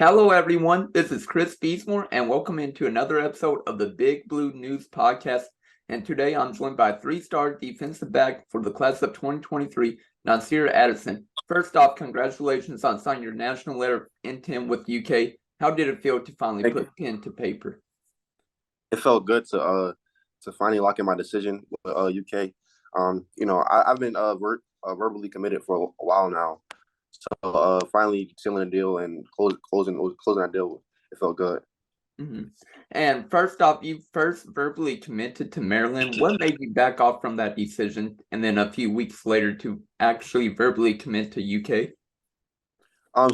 Hello, everyone. This is Chris Beesmore, and welcome into another episode of the Big Blue News Podcast. And today I'm joined by three-star defensive back for the class of 2023, Nasir Addison. First off, congratulations on signing your national letter of intent with UK. How did it feel to finally Thank put you. pen to paper? It felt good to finally lock in my decision with UK. I've been verbally committed for a while now, so finally sealing a deal and closing that deal. It felt good. Mm-hmm. And first off, you first verbally committed to Maryland. What made you back off from that decision, and then a few weeks later to actually verbally commit to UK?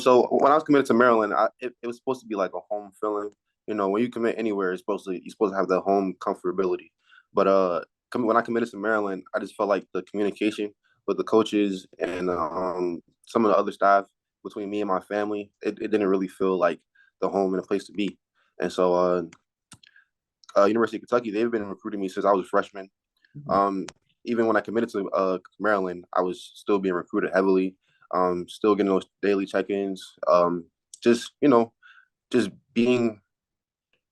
So when I was committed to Maryland, it was supposed to be like a home feeling. When you commit anywhere, you're supposed to have the home comfortability. But when I committed to Maryland, I just felt like the communication with the coaches and some of the other staff between me and my family, it didn't really feel like the home and a place to be. And so, University of Kentucky, they've been recruiting me since I was a freshman. Mm-hmm. Um, Even when I committed to Maryland, I was still being recruited heavily. Still getting those daily check-ins. Just just being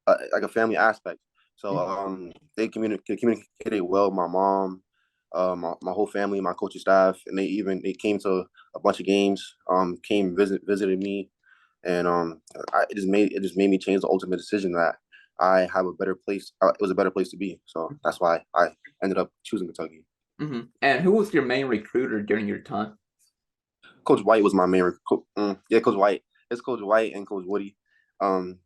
like a family aspect. So they communicated well. My mom, my whole family, my coaching staff, and they came to a bunch of games. Visited me, and it just made me change the ultimate decision that I have a better place. It was a better place to be. So that's why I ended up choosing Kentucky. Mm-hmm. And who was your main recruiter during your time? Coach White was my main. Yeah, Coach White. It's Coach White and Coach Woody. Um,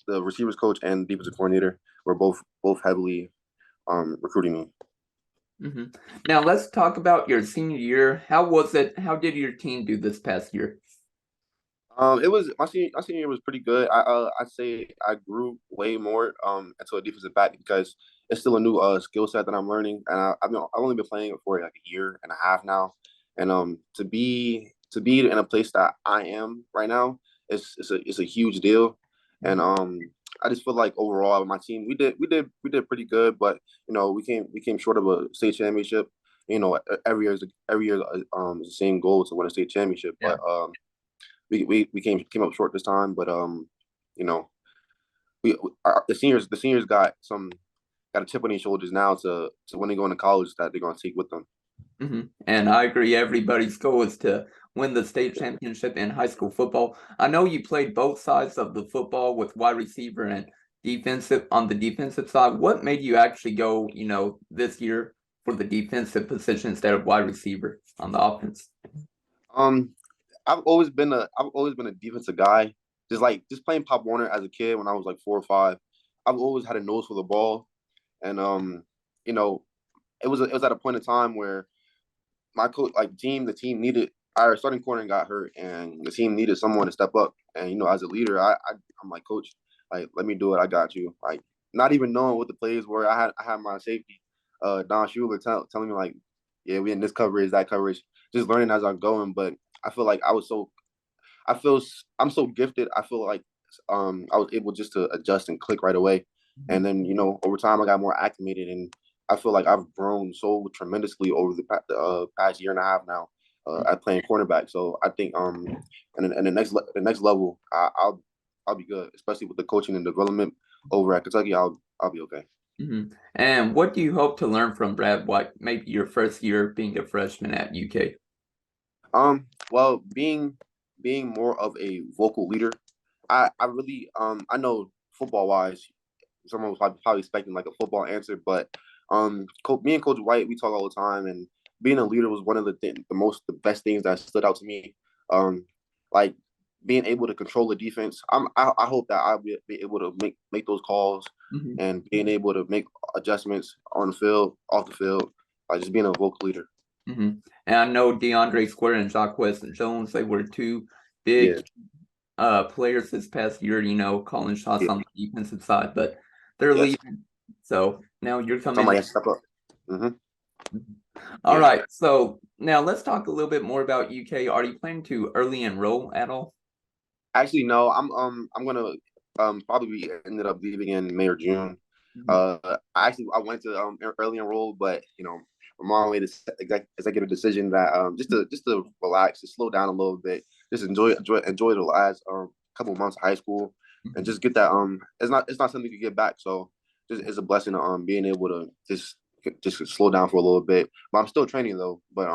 the receivers coach and defensive coordinator were both heavily recruiting me. Mm-hmm. Now let's talk about your senior year. How was it? How did your team do this past year? It was my senior year was pretty good. I'd say I grew way more into a defensive back because it's still a new skill set that I'm learning, and I've only been playing it for like a year and a half now, and to be in a place that I am right now, it's a huge deal, and I just feel like overall my team we did pretty good, but we came short of a state championship. Every year is the same goal to win a state championship, Yeah. but we came up short this time, but you know, the seniors got a chip on their shoulders now to when they go into college that they're gonna take with them. Mm-hmm. And I agree. Everybody's goal is to win the state championship in high school football. I know you played both sides of the football with wide receiver and defensive on the defensive side. What made you actually go, this year for the defensive position instead of wide receiver on the offense? Um, I've always been a defensive guy. Just playing Pop Warner as a kid when I was like 4 or 5. I've always had a nose for the ball, and you know, it was at a point in time where my coach, like the team needed our starting corner got hurt, and the team needed someone to step up. And as a leader, I'm like, coach, like let me do it. I got you. Like not even knowing what the plays were, I had my safety, Don Schuler, telling me like, yeah, we in this coverage, that coverage, just learning as I'm going. But I feel like I'm so gifted. I feel like I was able just to adjust and click right away, and then over time I got more acclimated, and I feel like I've grown so tremendously over the past year and a half now at playing cornerback. So I think and the next level I'll be good, especially with the coaching and development over at Kentucky. I'll be okay. Mm-hmm. And what do you hope to learn from Brad White, maybe your first year being a freshman at UK? Well, being more of a vocal leader, I really I know football wise, someone was probably expecting like a football answer, but me and Coach White, we talk all the time, and being a leader was one of the best things that stood out to me. Like being able to control the defense. I hope that I'll be able to make those calls Mm-hmm. and being able to make adjustments on the field, off the field, like just being a vocal leader. Mm-hmm. And I know DeAndre Square and Jacques Jones, they were two big Yeah, players this past year, calling shots yeah, on the defensive side, but they're yes. leaving. So now you're coming. Somebody has to step up. Hmm. All Yeah. right. So now let's talk a little bit more about UK. Are you planning to early enroll at all? Actually, no. I'm gonna probably ended up leaving in May or June. Mhm. I went to early enroll, but my mom made a executive decision that just to relax, to slow down a little bit, just enjoy the last couple months of high school and Mhm. just get that. It's not something you can get back. So just it's a blessing to being able to just slow down for a little bit. But I'm still training though. But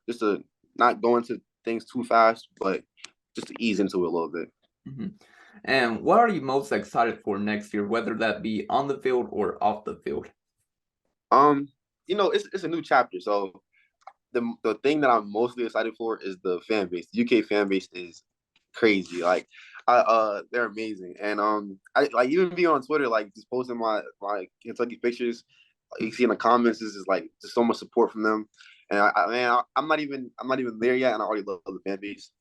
just to not go into things too fast, but just to ease into it a little bit. Mhm. And what are you most excited for next year, whether that be on the field or off the field? Um, it's a new chapter. So the thing that I'm mostly excited for is the fan base. The UK fan base is crazy. Like, they're amazing. And I like even being on Twitter, like just posting my Kentucky pictures. You see in the comments, this is like just so much support from them. And man, I'm not even there yet, and I already love the fan base.